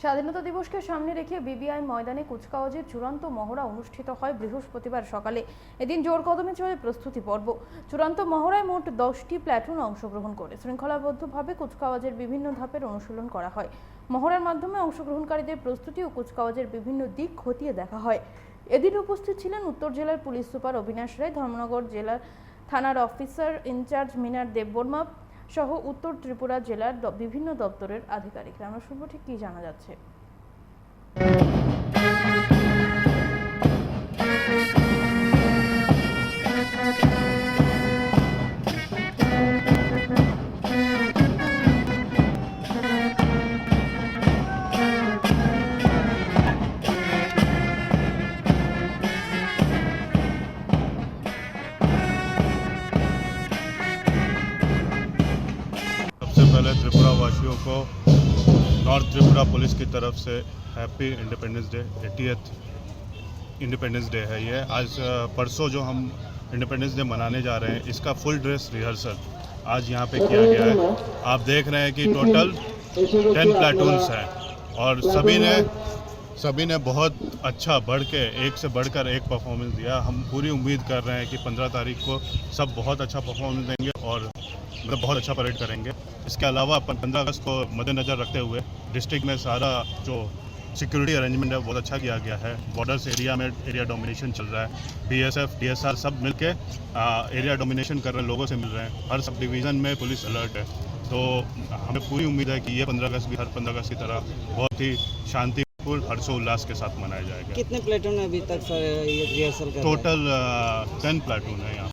স্বাধীনতা দিবসকে সামনে রেখে বিবিআই ময়দানে কুচকাওয়াজের চূড়ান্ত মহড়া অনুষ্ঠিত হয় বৃহস্পতিবার সকালে। এদিন জোর কদমে চলে প্রস্তুতি পর্ব। চূড়ান্ত মহড়ায় মোট 10টি প্ল্যাটুন অংশগ্রহণ করে শৃঙ্খলাবদ্ধভাবে কুচকাওয়াজের বিভিন্ন ধাপের অনুশীলন করা হয়। মহড়ার মাধ্যমে অংশগ্রহণকারীদের প্রস্তুতি ও কুচকাওয়াজের বিভিন্ন দিক খতিয়ে দেখা হয়। এদিন উপস্থিত ছিলেন উত্তর জেলার পুলিশ সুপার অবিনাশ রায়, ধর্মনগর জেলার থানার অফিসার ইনচার্জ মিনার দেববর্মা সহ উত্তর ত্রিপুরা জেলার বিভিন্ন দপ্তরের আধিকারিকরা। আমরা শুনবো ঠিক কি জানা যাচ্ছে। सबसे पहले त्रिपुरा वासियों को नॉर्थ त्रिपुरा पुलिस की तरफ से happy independence day. 80th independence day है ये। आज परसों जो हम इंडिपेंडेंस डे मनाने जा रहे हैं, इसका फुल ड्रेस रिहर्सल आज यहाँ पे किया गया है। आप देख रहे हैं कि टोटल 10 प्लाटून्स हैं और सभी ने बहुत अच्छा बढ़ के एक से बढ़कर एक परफॉर्मेंस दिया। हम पूरी उम्मीद कर रहे हैं कि 15 तारीख को सब बहुत अच्छा परफॉर्मेंस देंगे और मतलब बहुत अच्छा परेड करेंगे। इसके अलावा 15 अगस्त को मद्देनज़र रखते हुए डिस्ट्रिक्ट में सारा जो सिक्योरिटी अरेंजमेंट है बहुत अच्छा किया गया है। बॉर्डर्स एरिया में एरिया डोमिनेशन चल रहा है। बीएसएफ डीएसआर सब मिलके एरिया डोमिनेशन कर रहे लोगों से मिल रहे हैं। हर सब डिवीज़न में पुलिस अलर्ट है। तो हमें पूरी उम्मीद है कि ये 15 अगस्त भी हर 15 अगस्त की तरह बहुत ही शांतिपूर्ण हर्षोल्लास के साथ मनाया जाएगा। कितने प्लेटून अभी तक सर ये रिहर्सल कर रहे हैं? टोटल 10 प्लाटून है यहाँ।